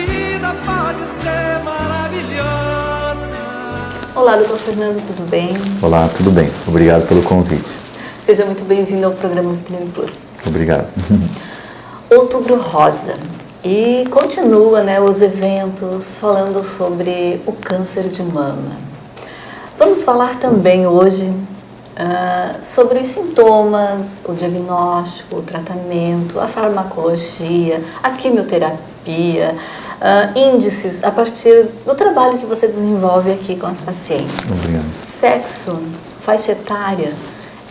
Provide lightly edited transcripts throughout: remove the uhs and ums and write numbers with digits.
vida pode ser maravilhosa. Olá, doutor Fernando, tudo bem? Olá, tudo bem. Obrigado pelo convite. Seja muito bem-vindo ao programa Clínico Plus. Obrigado. Outubro Rosa. E continua, os eventos falando sobre o câncer de mama. Vamos falar também hoje sobre os sintomas, o diagnóstico, o tratamento, a farmacologia, a quimioterapia, índices a partir do trabalho que você desenvolve aqui com as pacientes. Obrigado. Sexo, faixa etária,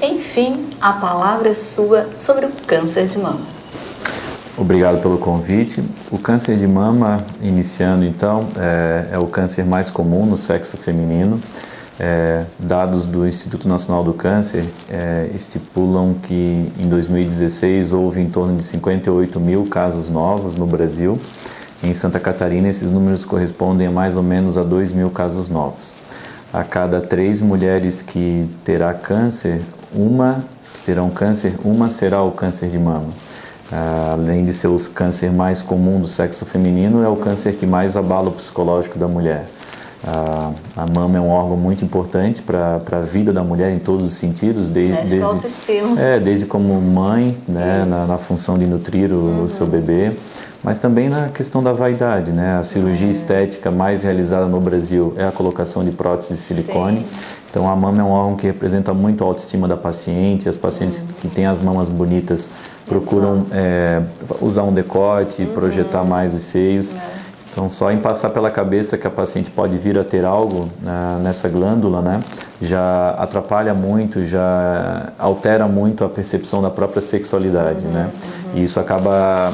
enfim, a palavra é sua sobre o câncer de mama. Obrigado pelo convite. O câncer de mama, iniciando então, é o câncer mais comum no sexo feminino. Dados do Instituto Nacional do Câncer estipulam que em 2016 houve em torno de 58 mil casos novos no Brasil. Em Santa Catarina, esses números correspondem a mais ou menos a 2 mil casos novos. A cada 3 mulheres que terão câncer, uma será o câncer de mama. Além de ser o câncer mais comum do sexo feminino, é o câncer que mais abala o psicológico da mulher. A mama é um órgão muito importante para a vida da mulher em todos os sentidos, desde autoestima. Desde como mãe, na função de nutrir o seu bebê, mas também na questão da vaidade, A cirurgia estética mais realizada no Brasil é a colocação de prótese de silicone. Sim. Então a mama é um órgão que representa muito a autoestima da paciente. As pacientes que têm as mamas bonitas procuram usar um decote, projetar mais os seios. Então, só em passar pela cabeça que a paciente pode vir a ter algo nessa glândula, já atrapalha muito, já altera muito a percepção da própria sexualidade, E isso acaba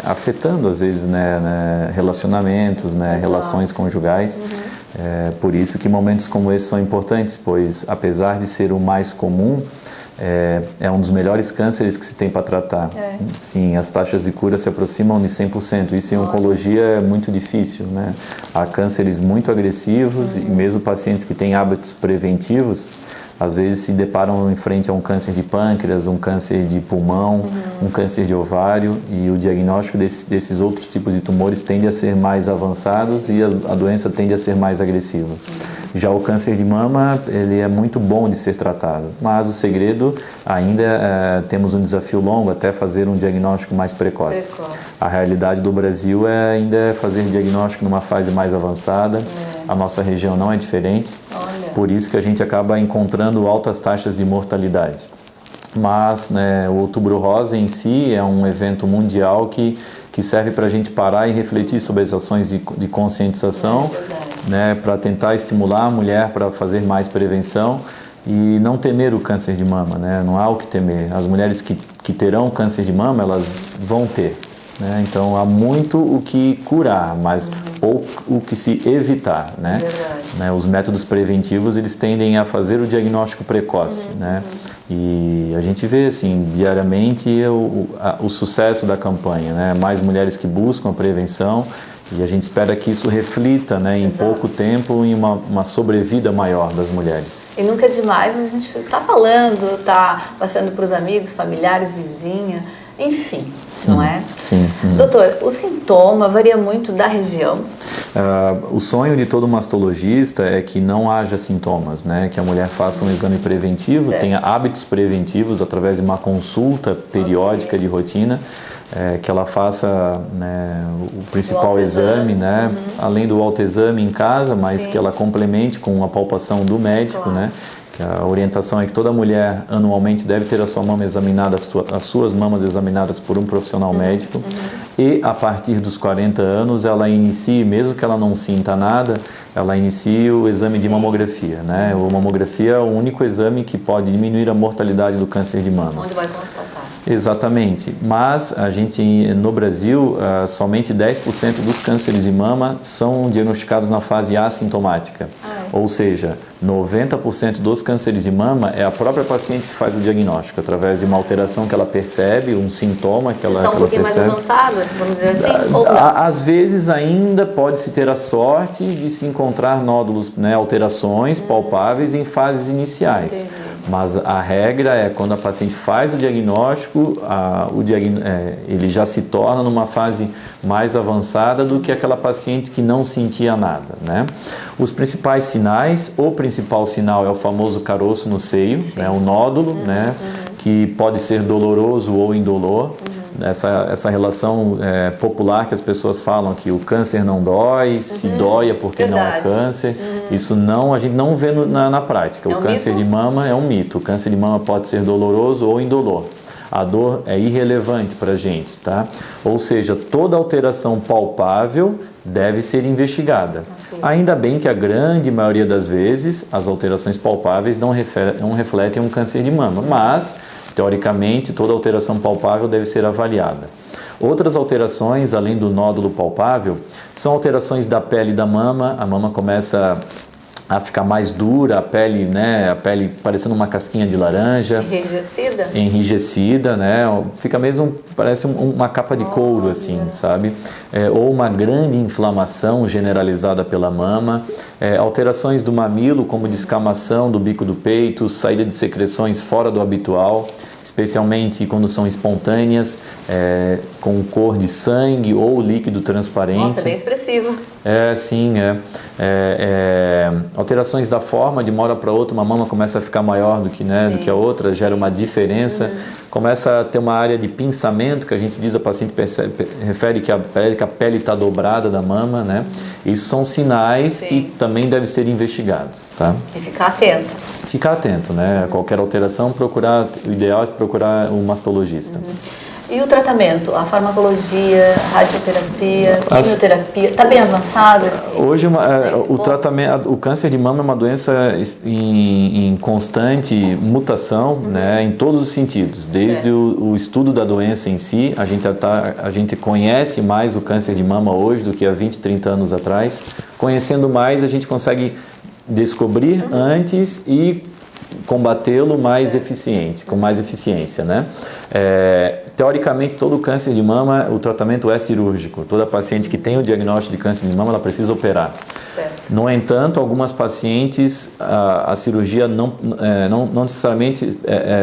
afetando, às vezes, relacionamentos, relações conjugais. Por isso que momentos como esse são importantes, pois, apesar de ser o mais comum, é um dos melhores cânceres que se tem para tratar. Sim, as taxas de cura se aproximam de 100%. Isso em oncologia é muito difícil, Há cânceres muito agressivos e mesmo pacientes que têm hábitos preventivos, às vezes se deparam em frente a um câncer de pâncreas, um câncer de pulmão, um câncer de ovário, e o diagnóstico desses outros tipos de tumores tende a ser mais avançados e a doença tende a ser mais agressiva. Já o câncer de mama, ele é muito bom de ser tratado, mas o segredo ainda temos um desafio longo até fazer um diagnóstico mais precoce. A realidade do Brasil ainda é fazer diagnóstico numa fase mais avançada. A nossa região não é diferente. Por isso que a gente acaba encontrando altas taxas de mortalidade. Mas o Outubro Rosa em si é um evento mundial que serve para a gente parar e refletir sobre as ações de conscientização, para tentar estimular a mulher para fazer mais prevenção e não temer o câncer de mama, Não há o que temer. As mulheres que terão câncer de mama, elas vão ter. Então há muito o que curar, mas ou o que se evitar, Os métodos preventivos, eles tendem a fazer o diagnóstico precoce, E a gente vê assim diariamente o sucesso da campanha, Mais mulheres que buscam a prevenção, e a gente espera que isso reflita, em pouco tempo, em uma sobrevida maior das mulheres. E nunca é demais a gente tá falando, tá passando para os amigos, familiares, vizinha, enfim, não é? Sim. Doutor, o sintoma varia muito da região? O sonho de todo mastologista é que não haja sintomas, Que a mulher faça um exame preventivo, tenha hábitos preventivos através de uma consulta periódica de rotina, que ela faça o principal exame, além do autoexame em casa, mas que ela complemente com a palpação do médico, que a orientação é que toda mulher anualmente deve ter a sua mama examinada, as suas mamas examinadas por um profissional médico, e a partir dos 40 anos ela inicie, mesmo que ela não sinta nada, ela inicia o exame de mamografia, A mamografia é o único exame que pode diminuir a mortalidade do câncer de mama. Onde vai constatar. Exatamente, mas a gente no Brasil, somente 10% dos cânceres de mama são diagnosticados na fase assintomática. Ou seja, 90% dos cânceres de mama é a própria paciente que faz o diagnóstico, através de uma alteração que ela percebe, um sintoma que ela percebe. Está um pouquinho mais avançada, vamos dizer assim, ou não? Às vezes ainda pode-se ter a sorte de se encontrar nódulos, alterações palpáveis em fases iniciais. Entendi. Mas a regra é quando a paciente faz o diagnóstico, ele já se torna numa fase mais avançada do que aquela paciente que não sentia nada, né? Os principais sinais, o principal sinal é o famoso caroço no seio, né? O nódulo, né? Que pode ser doloroso ou indolor. Essa relação popular que as pessoas falam que o câncer não dói, se dói é porque não é câncer. Isso não, a gente não vê na prática. O câncer de mama é um mito. O câncer de mama pode ser doloroso ou indolor. A dor é irrelevante para a gente, tá? Ou seja, toda alteração palpável deve ser investigada. Ainda bem que a grande maioria das vezes as alterações palpáveis não refletem um câncer de mama, mas teoricamente, toda alteração palpável deve ser avaliada. Outras alterações, além do nódulo palpável, são alterações da pele da mama. A mama começa a ficar mais dura, a pele parecendo uma casquinha de laranja. Enrijecida? Enrijecida, né? Fica mesmo, parece uma capa de couro, assim, sabe? Ou uma grande inflamação generalizada pela mama. Alterações do mamilo, como descamação do bico do peito, saída de secreções fora do habitual, especialmente quando são espontâneas, com cor de sangue ou líquido transparente. Nossa, é bem expressivo. Sim. Alterações da forma, de uma hora para outra, uma mama começa a ficar maior do que a outra, gera uma diferença. Começa a ter uma área de pinçamento, que a gente diz, a paciente refere que a pele está dobrada da mama, né? Isso são sinais que também devem ser investigados, tá? E ficar atento. Ficar atento, né? Qualquer alteração, o ideal é procurar um mastologista. E o tratamento? A farmacologia, radioterapia, quimioterapia, está bem avançado? Hoje o câncer de mama é uma doença em constante mutação, né, em todos os sentidos. Desde o estudo da doença em si, a gente conhece mais o câncer de mama hoje do que há 20, 30 anos atrás. Conhecendo mais, a gente consegue descobrir antes e combatê-lo com mais eficiência, né? Teoricamente, todo câncer de mama, o tratamento é cirúrgico. Toda paciente que tem o diagnóstico de câncer de mama, ela precisa operar. Certo. No entanto, algumas pacientes, a cirurgia não necessariamente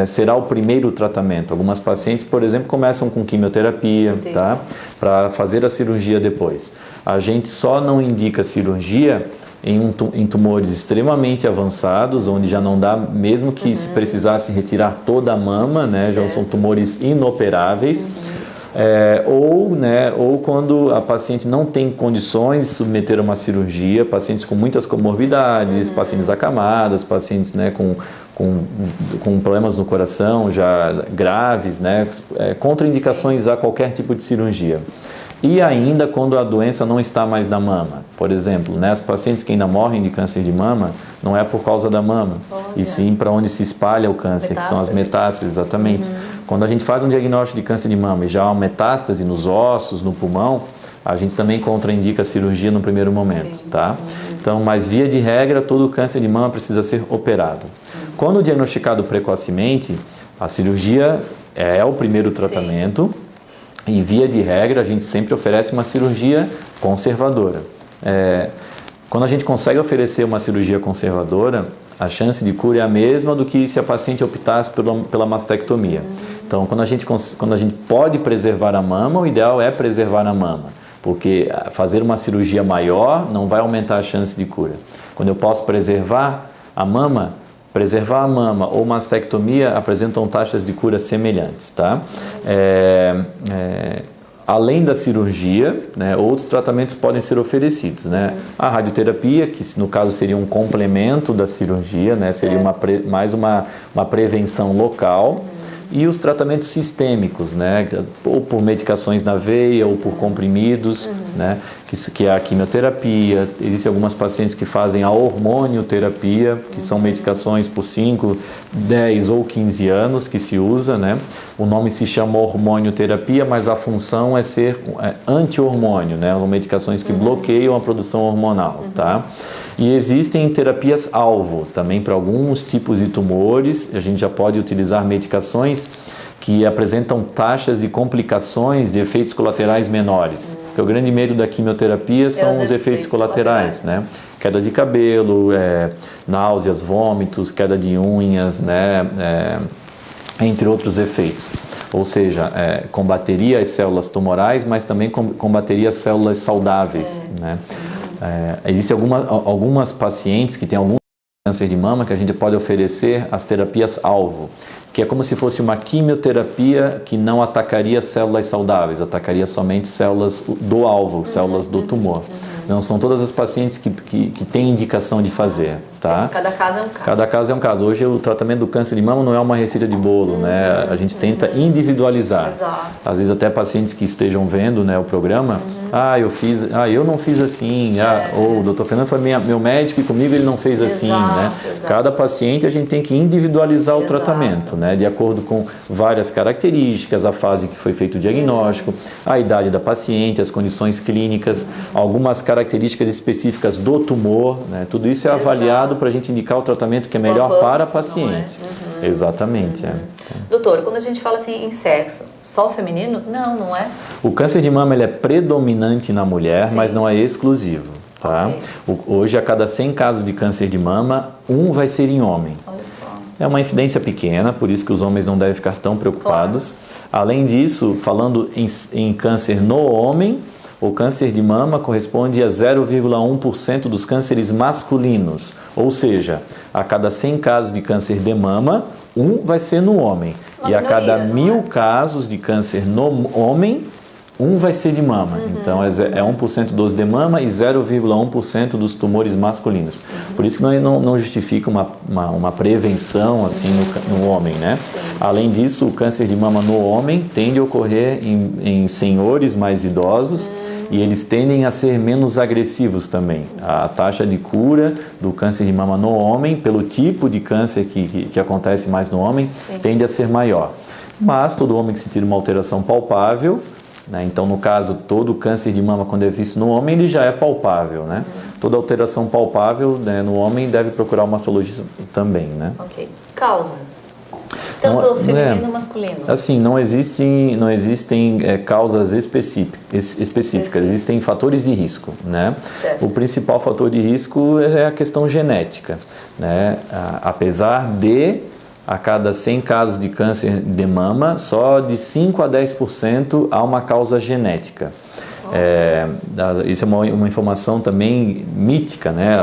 será o primeiro tratamento. Algumas pacientes, por exemplo, começam com quimioterapia, tá? Para fazer a cirurgia depois. A gente só não indica cirurgia em tumores extremamente avançados, onde já não dá, mesmo que se precisasse retirar toda a mama, né, já são tumores inoperáveis, ou quando a paciente não tem condições de submeter a uma cirurgia, pacientes com muitas comorbidades, pacientes acamadas, pacientes, né, com problemas no coração já graves, né, contraindicações a qualquer tipo de cirurgia. E ainda quando a doença não está mais na mama. Por exemplo, né, as pacientes que ainda morrem de câncer de mama, não é por causa da mama, e sim para onde se espalha o câncer, que são as metástases, exatamente. Quando a gente faz um diagnóstico de câncer de mama e já há uma metástase nos ossos, no pulmão, a gente também contraindica a cirurgia no primeiro momento, tá? Então, mas via de regra, todo câncer de mama precisa ser operado. Quando diagnosticado precocemente, a cirurgia é o primeiro tratamento. E via de regra, a gente sempre oferece uma cirurgia conservadora. Quando a gente consegue oferecer uma cirurgia conservadora, a chance de cura é a mesma do que se a paciente optasse pela mastectomia. Então, quando a gente pode preservar a mama, o ideal é preservar a mama, porque fazer uma cirurgia maior não vai aumentar a chance de cura. Quando eu posso preservar a mama ou mastectomia apresentam taxas de cura semelhantes, tá? Além da cirurgia, né, outros tratamentos podem ser oferecidos, né? A radioterapia, que no caso seria um complemento da cirurgia, né, seria mais uma prevenção local. E os tratamentos sistêmicos, né, ou por medicações na veia ou por comprimidos, né, que é a quimioterapia. Existem algumas pacientes que fazem a hormonioterapia, que são medicações por 5, 10 ou 15 anos que se usa, né? O nome se chama hormonioterapia, mas a função é ser anti-hormônio, né? São medicações que bloqueiam a produção hormonal, tá? E existem terapias-alvo também para alguns tipos de tumores. A gente já pode utilizar medicações que apresentam taxas de complicações de efeitos colaterais menores. Porque o grande medo da quimioterapia são os efeitos colaterais, né? Queda de cabelo, náuseas, vômitos, queda de unhas, né? Entre outros efeitos. Ou seja, combateria as células tumorais, mas também combateria as células saudáveis, né? Existem algumas pacientes que têm algum câncer de mama que a gente pode oferecer as terapias-alvo, que é como se fosse uma quimioterapia que não atacaria células saudáveis, atacaria somente células do alvo, células do tumor. Não são todas as pacientes que têm indicação de fazer, tá? Cada caso é um caso. Cada caso é um caso. Hoje o tratamento do câncer de mama não é uma receita de bolo, né? A gente tenta individualizar. Exato. Às vezes até pacientes que estejam vendo, né, o programa, eu não fiz assim, ou o doutor Fernando foi meu médico e comigo ele não fez assim, né? Exato. Cada paciente a gente tem que individualizar o tratamento, né? De acordo com várias características, a fase que foi feito o diagnóstico, a idade da paciente, as condições clínicas, algumas características específicas do tumor, né? Tudo isso é avaliado para a gente indicar o tratamento que é melhor para a paciente. Exatamente. Doutor, quando a gente fala assim em sexo, só o feminino? Não, não é? O câncer de mama ele é predominante na mulher, mas não é exclusivo, tá? Hoje, a cada 100 casos de câncer de mama, um vai ser em homem. Olha só. É uma incidência pequena, por isso que os homens não devem ficar tão preocupados. Além disso, falando em câncer no homem, o câncer de mama corresponde a 0,1% dos cânceres masculinos. Ou seja, a cada 100 casos de câncer de mama, um vai ser no homem. E a cada 1000 casos de câncer no homem, um vai ser de mama. Então, é 1% dos de mama e 0,1% dos tumores masculinos. Por isso que não justifica uma prevenção assim no homem, né? Além disso, o câncer de mama no homem tende a ocorrer em senhores mais idosos e eles tendem a ser menos agressivos também. A taxa de cura do câncer de mama no homem, pelo tipo de câncer que acontece mais no homem, tende a ser maior. Mas todo homem que sentir uma alteração palpável, né? Então, no caso, todo câncer de mama, quando é visto no homem, ele já é palpável, né? Toda alteração palpável, né, no homem deve procurar um mastologista também, né? Ok. Causas? Tanto feminino e masculino? Assim, não existem causas específicas, existem fatores de risco, né? Certo. O principal fator de risco é a questão genética, né? Apesar de, a cada 100 casos de câncer de mama, só de 5 a 10% há uma causa genética. Isso é uma informação também mítica, né?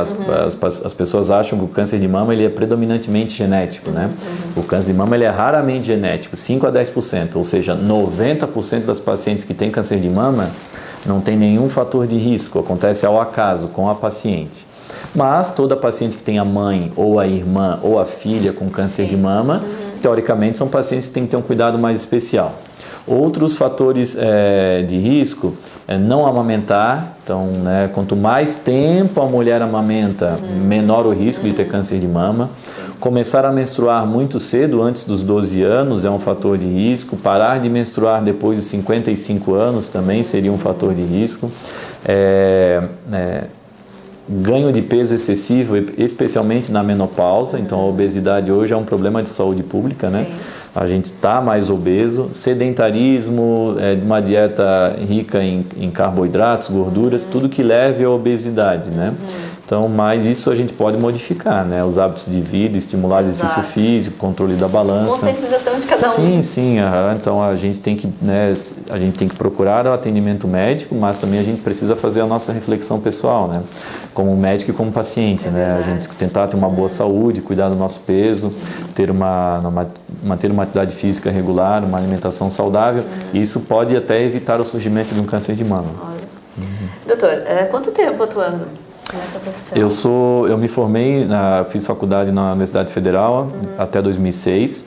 As pessoas acham que o câncer de mama ele é predominantemente genético, né? O câncer de mama ele é raramente genético, 5 a 10%, ou seja, 90% das pacientes que têm câncer de mama não tem nenhum fator de risco, acontece ao acaso com a paciente. Mas toda paciente que tem a mãe, ou a irmã, ou a filha com câncer de mama, teoricamente são pacientes que têm que ter um cuidado mais especial. Outros fatores de risco é não amamentar. Então, né, quanto mais tempo a mulher amamenta, menor o risco de ter câncer de mama. Começar a menstruar muito cedo, antes dos 12 anos, é um fator de risco. Parar de menstruar depois dos 55 anos também seria um fator de risco. Ganho de peso excessivo, especialmente na menopausa. Então, a obesidade hoje é um problema de saúde pública, né? A gente está mais obeso. Sedentarismo, uma dieta rica em carboidratos, gorduras, tudo que leve à obesidade, né? Então, mas isso a gente pode modificar, né? Os hábitos de vida, estimular exercício físico, controle da balança. Conscientização de cada um. Sim. Então, a gente tem que procurar o atendimento médico, mas também a gente precisa fazer a nossa reflexão pessoal, né? Como médico e como paciente, né? A gente tentar ter uma boa saúde, cuidar do nosso peso, manter uma atividade física regular, uma alimentação saudável. E isso pode até evitar o surgimento de um câncer de mama. Doutor, quanto tempo atuando nessa profissão? Eu me formei, fiz faculdade na Universidade Federal até 2006.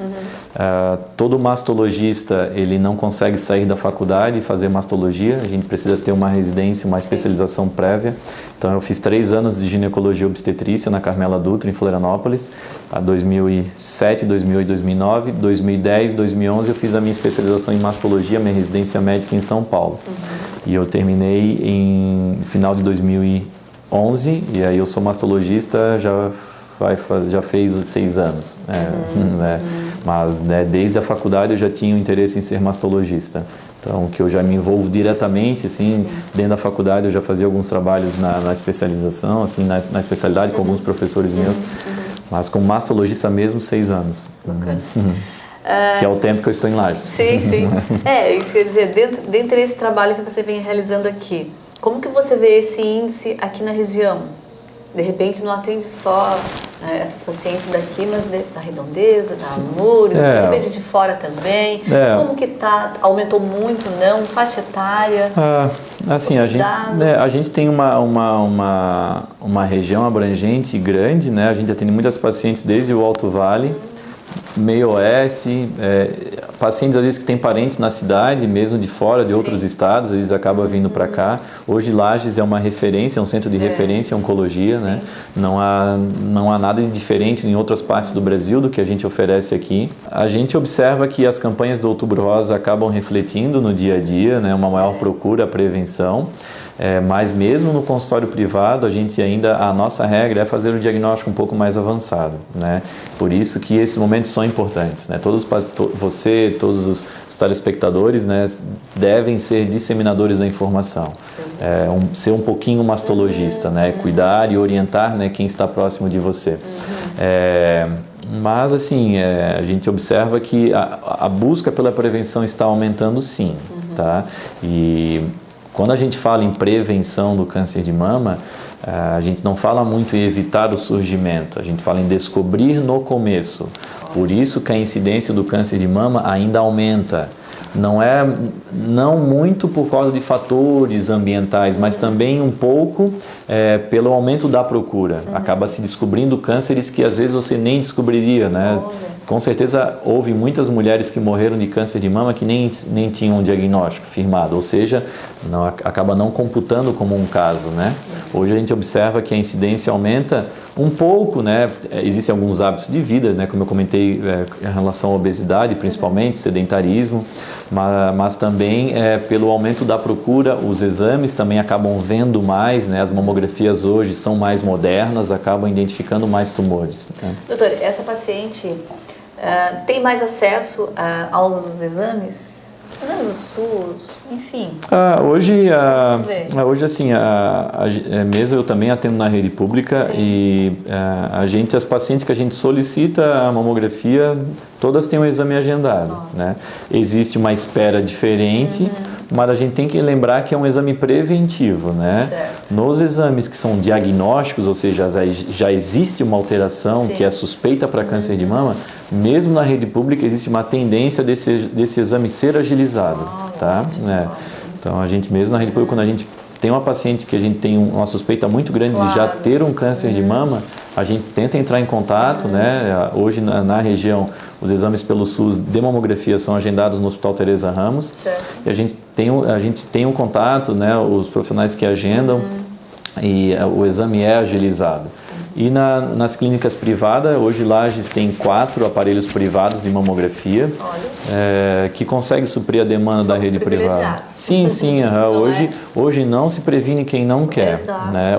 Todo mastologista, ele não consegue sair da faculdade e fazer mastologia. A gente precisa ter uma residência, uma especialização prévia. Então, eu fiz 3 anos de ginecologia obstetrícia na Carmela Dutra, em Florianópolis, 2007, 2008, 2009, 2010, 2011 eu fiz a minha especialização em mastologia, minha residência médica em São Paulo. E eu terminei em final de 2011, e aí eu sou mastologista já fez 6 anos. Mas desde a faculdade eu já tinha o interesse em ser mastologista. Então, que eu já me envolvo diretamente, assim, dentro da faculdade eu já fazia alguns trabalhos na especialização, assim, na especialidade com alguns professores meus, mas como mastologista mesmo, 6 anos. Bacana. Que é o tempo que eu estou em Lages. Sim, sim. Isso quer dizer, dentro desse trabalho que você vem realizando aqui, como que você vê esse índice aqui na região? De repente não atende só essas pacientes daqui, mas da Redondeza, da Loures, de repente de fora também. Como que tá? Aumentou muito, não? Faixa etária? Assim, a gente tem uma região abrangente grande, né? A gente atende muitas pacientes desde o Alto Vale, meio oeste, pacientes às vezes que têm parentes na cidade, mesmo de fora, de outros estados, eles acabam vindo para cá. Hoje Lages é uma referência, é um centro de referência em oncologia, né? Não há nada de diferente em outras partes do Brasil do que a gente oferece aqui. A gente observa que as campanhas do Outubro Rosa acabam refletindo no dia a dia, né? Uma maior procura à prevenção. Mas mesmo no consultório privado, a nossa regra é fazer o diagnóstico um pouco mais avançado, né? Por isso que esses momentos são importantes, né? Todos os telespectadores, né, devem ser disseminadores da informação, ser um pouquinho mastologista, né? Cuidar e orientar, né, quem está próximo de você. Mas assim, a gente observa que a busca pela prevenção está aumentando, sim, tá? E quando a gente fala em prevenção do câncer de mama, a gente não fala muito em evitar o surgimento, a gente fala em descobrir no começo. Por isso que a incidência do câncer de mama ainda aumenta. Não muito por causa de fatores ambientais, mas também um pouco pelo aumento da procura. Acaba se descobrindo cânceres que às vezes você nem descobriria, né? Com certeza houve muitas mulheres que morreram de câncer de mama que nem tinham um diagnóstico firmado, ou seja, acaba não computando como um caso, né? Hoje a gente observa que a incidência aumenta um pouco, né? Existem alguns hábitos de vida, né? Como eu comentei, em relação à obesidade, principalmente, sedentarismo, mas também pelo aumento da procura, os exames também acabam vendo mais, né? As mamografias hoje são mais modernas, acabam identificando mais tumores, né? Doutor, essa paciente tem mais acesso aos exames? Exames do SUS, enfim. Hoje assim, mesmo eu também atendo na rede pública. Sim. E as pacientes que a gente solicita a mamografia, todas têm um exame agendado, né? Existe uma espera diferente, mas a gente tem que lembrar que é um exame preventivo, né? Certo. Nos exames que são diagnósticos, ou seja, já existe uma alteração, sim, que é suspeita para câncer de mama, mesmo na rede pública existe uma tendência desse exame ser agilizado, tá? Então a gente mesmo na rede pública, quando a gente tem uma paciente que a gente tem uma suspeita muito grande, claro, de já ter um câncer de mama, a gente tenta entrar em contato, né? Hoje na região os exames pelo SUS de mamografia são agendados no Hospital Teresa Ramos. Certo. E a gente tem um contato, né? Os profissionais que agendam, e o exame é agilizado. E nas clínicas privadas, hoje Lages tem 4 aparelhos privados de mamografia, que conseguem suprir a demanda da rede privada. Sim. Hoje não se previne quem não quer, né?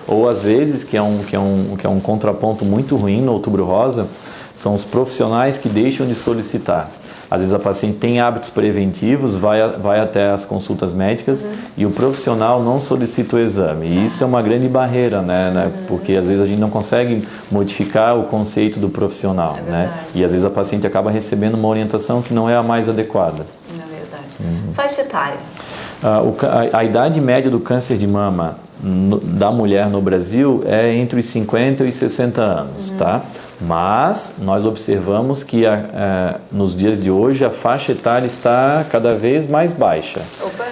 Ou às vezes, que é um contraponto muito ruim no Outubro Rosa, são os profissionais que deixam de solicitar. Às vezes a paciente tem hábitos preventivos, vai até as consultas médicas e o profissional não solicita o exame. E isso é uma grande barreira, né? Porque às vezes a gente não consegue modificar o conceito do profissional, né? E às vezes a paciente acaba recebendo uma orientação que não é a mais adequada. É verdade. Faixa etária? A idade média do câncer de mama da mulher no Brasil é entre os 50 e 60 anos, tá? Mas nós observamos que nos dias de hoje a faixa etária está cada vez mais baixa. Opa.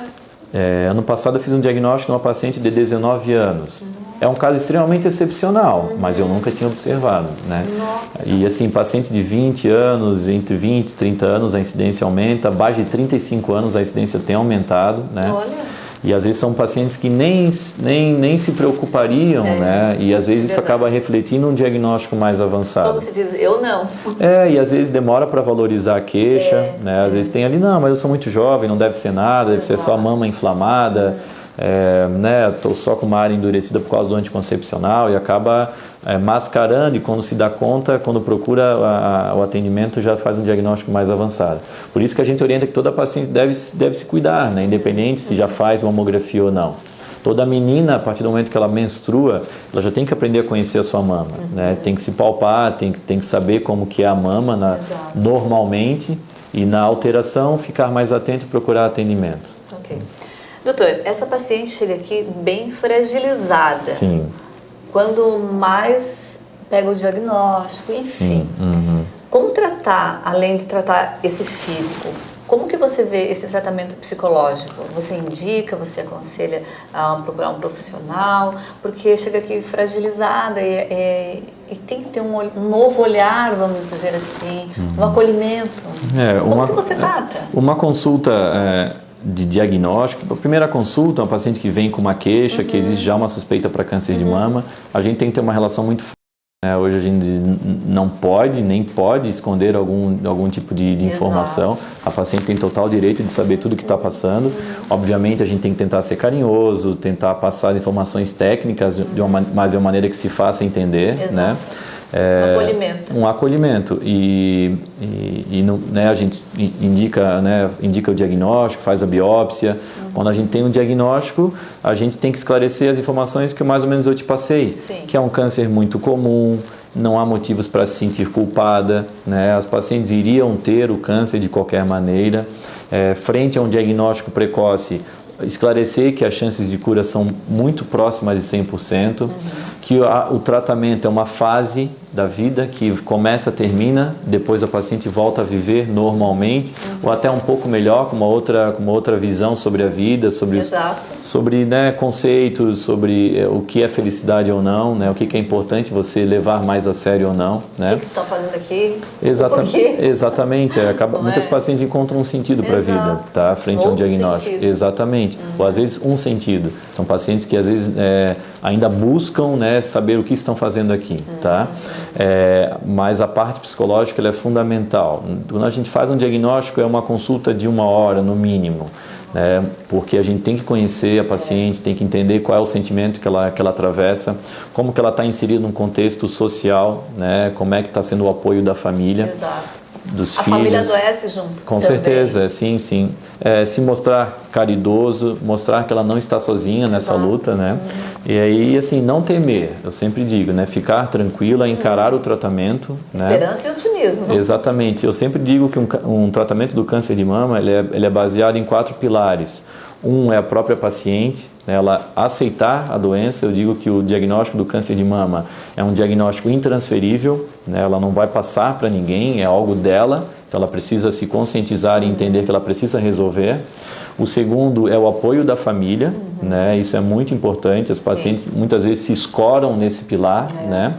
Ano passado eu fiz um diagnóstico de uma paciente de 19 anos. É um caso extremamente excepcional, mas eu nunca tinha observado, né? Nossa. E assim, pacientes de 20 anos, entre 20 e 30 anos a incidência aumenta, abaixo de 35 anos a incidência tem aumentado, né? Olha. E às vezes são pacientes que nem se preocupariam, né? E às vezes isso acaba refletindo um diagnóstico mais avançado. Como se diz, eu não. E às vezes demora para valorizar a queixa, né? Às vezes tem ali, não, mas eu sou muito jovem, não deve ser nada, deve ser só a mama inflamada. né, estou só com uma área endurecida por causa do anticoncepcional e acaba mascarando, e quando se dá conta, quando procura o atendimento, já faz um diagnóstico mais avançado. Por isso que a gente orienta que toda paciente deve se cuidar, né, independente se já faz mamografia ou não. Toda menina, a partir do momento que ela menstrua, ela já tem que aprender a conhecer a sua mama, né? Tem que se palpar, tem que saber como que é a mama normalmente, e na alteração ficar mais atento e procurar atendimento. Ok. Doutor, essa paciente chega aqui bem fragilizada. Sim. Quando mais pega o diagnóstico, enfim. Sim. Uhum. Como tratar, além de tratar esse físico? Como que você vê esse tratamento psicológico? Você indica, você aconselha a procurar um profissional? Porque chega aqui fragilizada e tem que ter um novo olhar, vamos dizer assim, um acolhimento. Como que você trata? Uma consulta de diagnóstico, a primeira consulta, uma paciente que vem com uma queixa, que existe já uma suspeita para câncer de mama, a gente tem que ter uma relação muito forte. Hoje a gente não pode, nem pode esconder algum tipo de informação. A paciente tem total direito de saber tudo o que está passando. Obviamente a gente tem que tentar ser carinhoso, tentar passar as informações técnicas, mas de uma maneira que se faça entender. Exato. Né? Um acolhimento. Um acolhimento. Né, a gente indica o diagnóstico, faz a biópsia. Quando a gente tem um diagnóstico, a gente tem que esclarecer as informações que mais ou menos eu te passei. Sim. Que é um câncer muito comum, não há motivos para se sentir culpada, né? As pacientes iriam ter o câncer de qualquer maneira. Frente a um diagnóstico precoce, esclarecer que as chances de cura são muito próximas de 100%, que o tratamento é uma fase da vida que começa, termina, depois a paciente volta a viver normalmente, ou até um pouco melhor, com uma outra visão sobre a vida, sobre né, conceitos, sobre o que é felicidade ou não, né, o que é importante você levar mais a sério ou não. Né? O que estão fazendo aqui? Exatamente. Muitas pacientes encontram um sentido para a vida, tá? Frente a um diagnóstico. Sentido. Exatamente. Ou às vezes um sentido. São pacientes que às vezes ainda buscam, né, saber o que estão fazendo aqui, tá? Mas a parte psicológica ela é fundamental. Quando a gente faz um diagnóstico, é uma consulta de 1 hora no mínimo, né? Porque a gente tem que conhecer a paciente, tem que entender qual é o sentimento que ela atravessa, como que ela está inserida num contexto social, né? Como é que está sendo o apoio da família. Exato. Dos a filhos. família adoece junto. Com também. certeza, sim. Se mostrar caridoso, mostrar que ela não está sozinha nessa luta, né? E aí, assim, não temer, eu sempre digo, né? Ficar tranquila, encarar o tratamento. Esperança, né? E otimismo. Exatamente. Eu sempre digo que um tratamento do câncer de mama, ele é baseado em 4 pilares. Um é a própria paciente, né, ela aceitar a doença. Eu digo que o diagnóstico do câncer de mama é um diagnóstico intransferível, né, ela não vai passar para ninguém, é algo dela, então ela precisa se conscientizar e entender que ela precisa resolver. O segundo é o apoio da família, né, isso é muito importante, as pacientes muitas vezes se escoram nesse pilar, né.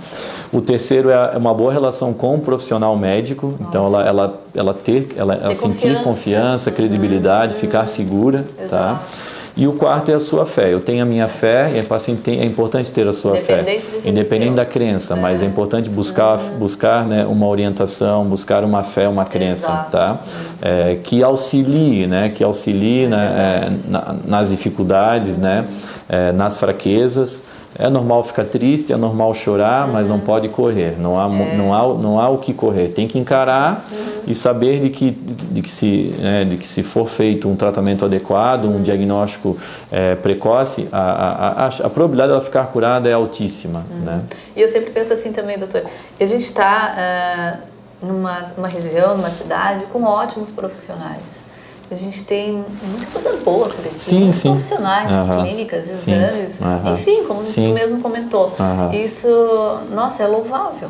O terceiro é uma boa relação com o profissional médico, então ela sentir confiança, credibilidade, ficar segura, tá? E o quarto é a sua fé. Eu tenho a minha fé e a paciente é importante ter a sua fé, independente da crença, mas é importante buscar né, uma orientação, buscar uma fé, uma crença, tá? Que auxilie, né? Nas dificuldades, né? Nas fraquezas. É normal ficar triste, é normal chorar, mas não pode correr, não há o que correr. Tem que encarar e saber de que se for feito um tratamento adequado, um diagnóstico precoce, a probabilidade de ela ficar curada é altíssima. Né? E eu sempre penso assim também, doutor, a gente está numa região, numa cidade com ótimos profissionais. A gente tem muita coisa boa por aqui, muitos profissionais, clínicas, exames, enfim, como tu mesmo comentou. Isso, nossa, é louvável.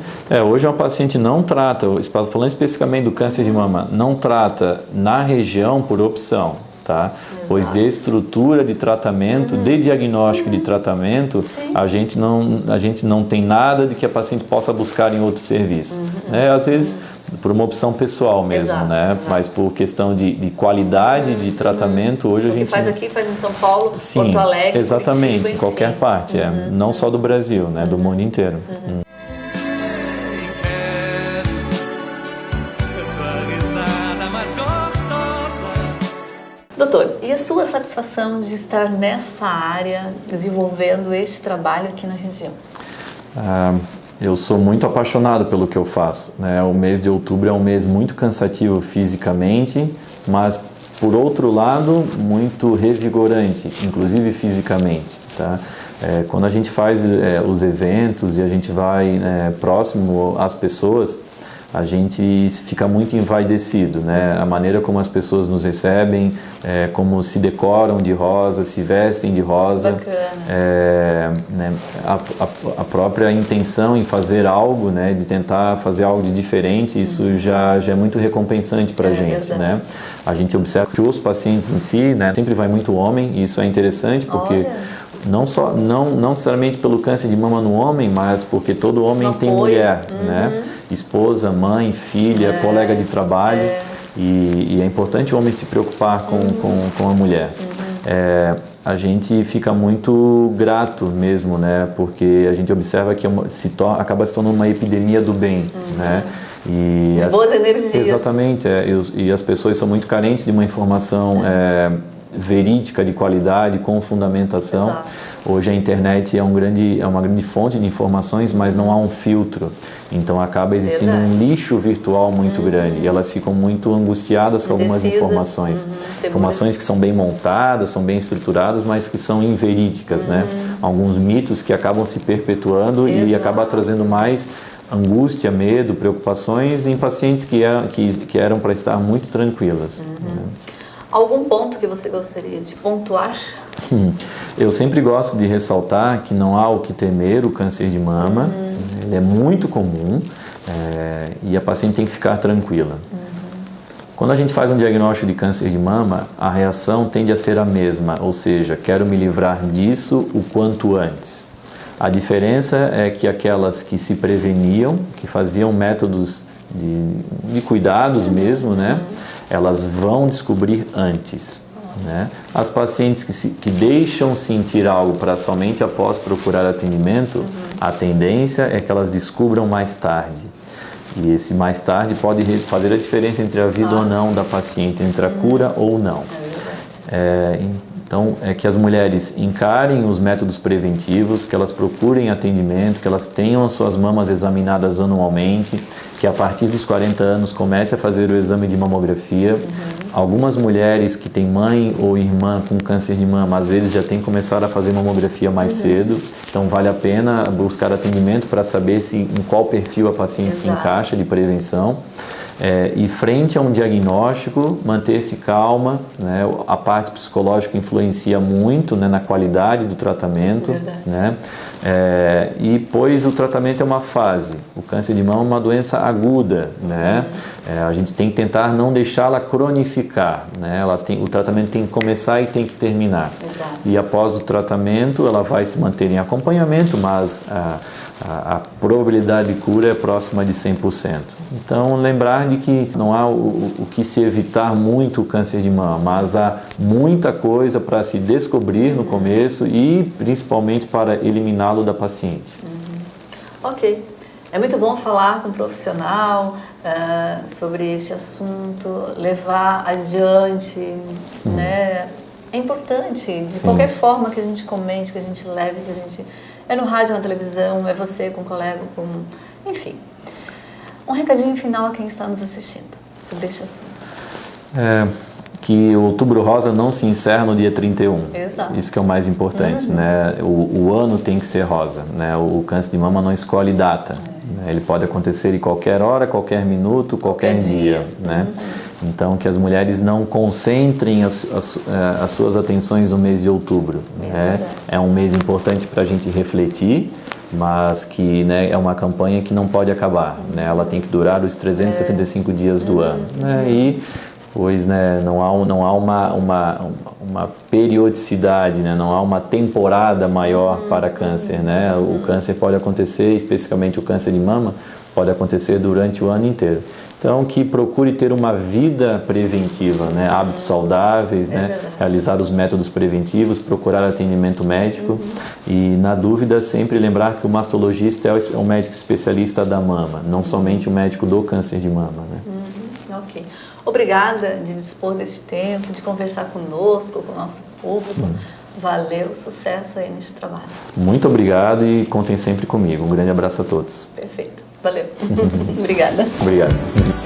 Hoje uma paciente não trata, falando especificamente do câncer de mama, não trata na região por opção, tá? Pois de estrutura de tratamento, de diagnóstico de tratamento, a gente não tem nada de que a paciente possa buscar em outro serviço. Às vezes por uma opção pessoal mesmo, né? Mas por questão de qualidade de tratamento, hoje a gente... faz aqui, faz em São Paulo, Porto Alegre, exatamente, Curitiba, em qualquer parte, não só do Brasil, né? Do mundo inteiro. Doutor, e a sua satisfação de estar nessa área, desenvolvendo este trabalho aqui na região? Eu sou muito apaixonado pelo que eu faço, né? O mês de outubro é um mês muito cansativo fisicamente, mas por outro lado muito revigorante, inclusive fisicamente, tá? Quando a gente faz os eventos e a gente vai próximo às pessoas, a gente fica muito envaidecido, né? A maneira como as pessoas nos recebem, como se decoram de rosa, se vestem de rosa. Bacana. Né? A própria intenção em fazer algo, né? De tentar fazer algo de diferente, isso já é muito recompensante para a gente, né? A gente observa que os pacientes em si, né? Sempre vai muito homem, e isso é interessante porque não necessariamente pelo câncer de mama no homem, mas porque todo homem tem mulher, né? Esposa, mãe, filha, colega de trabalho, e é importante o homem se preocupar com a mulher. A gente fica muito grato mesmo, né? Porque a gente observa que acaba se tornando uma epidemia do bem, né? E boas energias. Exatamente, e as pessoas são muito carentes de uma informação verídica, de qualidade, com fundamentação. Exato. Hoje a internet é uma grande fonte de informações, mas não há um filtro. Então acaba existindo um lixo virtual muito grande, e elas ficam muito angustiadas com algumas informações. Informações que são bem montadas, são bem estruturadas, mas que são inverídicas, né? Alguns mitos que acabam se perpetuando e acabam trazendo mais angústia, medo, preocupações em pacientes que eram para estar muito tranquilas. Né? Algum ponto que você gostaria de pontuar? Eu sempre gosto de ressaltar que não há o que temer o câncer de mama. Ele é muito comum e a paciente tem que ficar tranquila. Quando a gente faz um diagnóstico de câncer de mama, a reação tende a ser a mesma, ou seja, quero me livrar disso o quanto antes. A diferença é que aquelas que se preveniam, que faziam métodos de cuidados mesmo, né? Elas vão descobrir antes, né? As pacientes que deixam sentir algo para somente após procurar atendimento, a tendência é que elas descubram mais tarde. E esse mais tarde pode fazer a diferença entre a vida ou não da paciente, entre a cura ou não. Então, é que as mulheres encarem os métodos preventivos, que elas procurem atendimento, que elas tenham as suas mamas examinadas anualmente, que a partir dos 40 anos comece a fazer o exame de mamografia. Algumas mulheres que têm mãe ou irmã com câncer de mama, às vezes já têm começado a fazer mamografia mais cedo, então vale a pena buscar atendimento para saber em qual perfil a paciente se encaixa de prevenção. E frente a um diagnóstico, manter-se calma, né? A parte psicológica influencia muito, né, na qualidade do tratamento, né? E pois o tratamento é uma fase, o câncer de mama é uma doença aguda, né? A gente tem que tentar não deixá-la cronificar, né? O tratamento tem que começar e tem que terminar. E após o tratamento ela vai se manter em acompanhamento, mas a probabilidade de cura é próxima de 100%. Então, lembrar de que não há o que se evitar muito o câncer de mama, mas há muita coisa para se descobrir no começo e principalmente para eliminá-lo da paciente. Ok. É muito bom falar com um profissional sobre este assunto, levar adiante, né? É importante, de qualquer forma que a gente comente, que a gente leve, que a gente... É no rádio, na televisão, é você com um colega, enfim. Um recadinho final a quem está nos assistindo sobre este assunto. Que o Outubro Rosa não se encerra no dia 31. Exato. Isso que é o mais importante, né? O ano tem que ser rosa, né? O câncer de mama não escolhe data. Né? Ele pode acontecer em qualquer hora, qualquer minuto, qualquer dia, né? Então, que as mulheres não concentrem as suas atenções no mês de outubro. Né? É um mês importante para a gente refletir, mas que, né, é uma campanha que não pode acabar. Né? Ela tem que durar os 365 dias do ano. Né? E, pois, né, não há uma periodicidade, né? Não há uma temporada maior para câncer. Né? O câncer pode acontecer, especificamente o câncer de mama, pode acontecer durante o ano inteiro. Então, que procure ter uma vida preventiva, né? Hábitos saudáveis, né? Realizar os métodos preventivos, procurar atendimento médico e, na dúvida, sempre lembrar que o mastologista é o médico especialista da mama, não somente o médico do câncer de mama. Né? Ok. Obrigada de dispor desse tempo, de conversar conosco, com o nosso público. Valeu, sucesso aí nesse trabalho. Muito obrigado e contem sempre comigo. Um grande abraço a todos. Perfeito. Valeu. Obrigada. Obrigado.